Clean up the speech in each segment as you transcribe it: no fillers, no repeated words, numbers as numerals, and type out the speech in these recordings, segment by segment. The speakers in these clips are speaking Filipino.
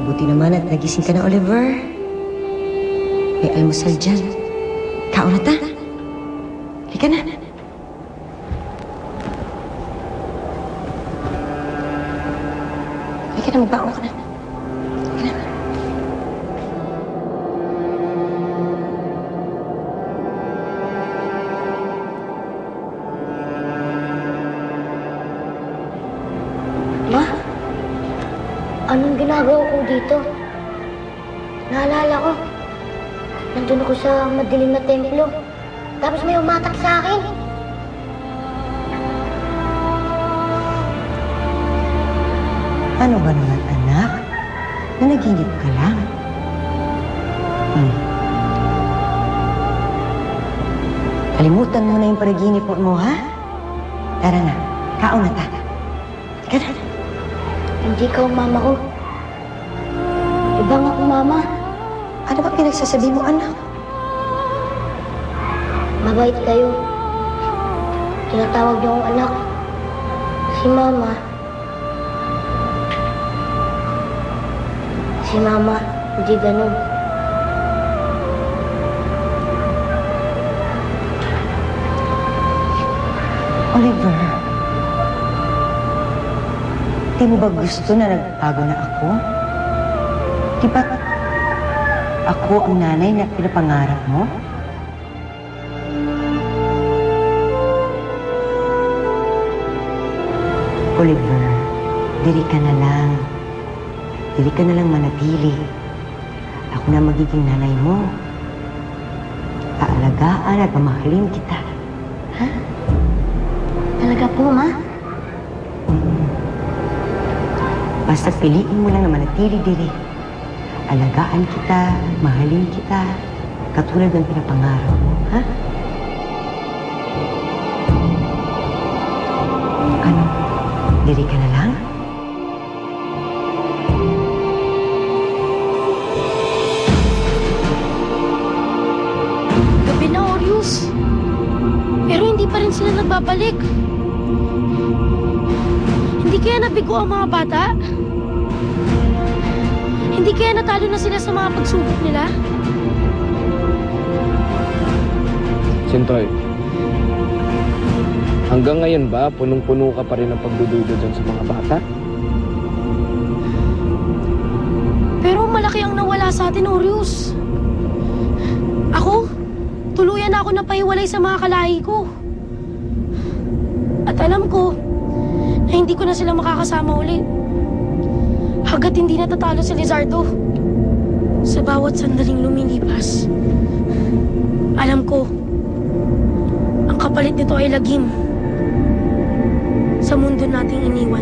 Mabuti naman at nagising ka na, Oliver. May almusal dyan. Kaon na ta. Halika na. Halika na, magbaon ka na. Halika na. Ma? Anong ginagawa ko dito? Naalala ko, nandun ako sa madilim na templo. Tapos may umatak sa akin. Ano ba naman, anak? Nanaginip ka lang. Kalimutan mo na yung panaginip mo, ha? Tara na, kaon na ta. Tara na. Hindi ka ang mama ko. Iba nga akong mama. Ano ba pinagsasabi mo, anak? Mabait kayo. Tinatawag niyo akong anak. Si mama. Si mama, hindi ganun. Oliver, di mo ba gusto na nagbago na ako? Di ba ako ang nanay na pinapangarap mo? Oliver, diri ka na lang. Diri ka na lang manatili. Ako na magiging nanay mo. Aalagaan at mamahalin kita. Ha? Talaga po, ma? Basta piliin mo lang na manatili diri. Alagaan kita, mahalin kita, katulad ng pinapangarap mo, ha? Ano? Diri ka na lang? Gabi na, Orius. Pero hindi pa rin sila nagbabalik. Hindi kaya nabigo ang mga bata? Hindi kaya natalo na sila sa mga pagsubok nila? Sintoy, hanggang ngayon ba punong-puno ka pa rin ng pagdududa dyan sa mga bata? Pero malaki ang nawala sa atin, Orius. Ako, tuluyan na ako napahiwalay sa mga kalahi ko. At alam ko na hindi ko na sila makakasama ulit. Hanggat hindi natatalo si Lizardo. Sa bawat sandaling lumilipas, alam ko, ang kapalit nito ay lagim sa mundo nating iniwan.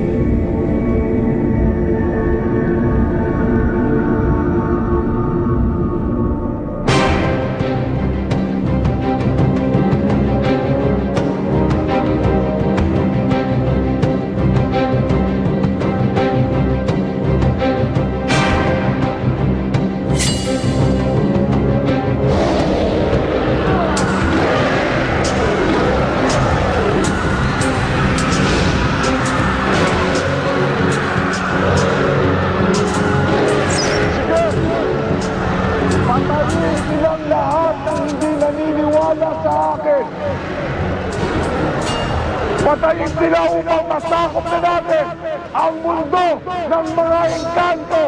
Patayin sila upang masakop na natin ang mundo ng mga engkanto.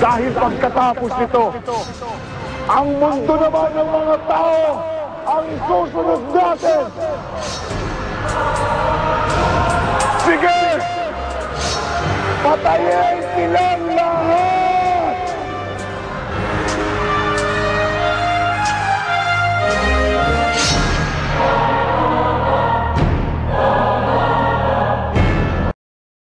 Dahil pagkatapos nito, ang mundo naman ng mga tao ang isusunod natin. Sige! Patayin silang lahat!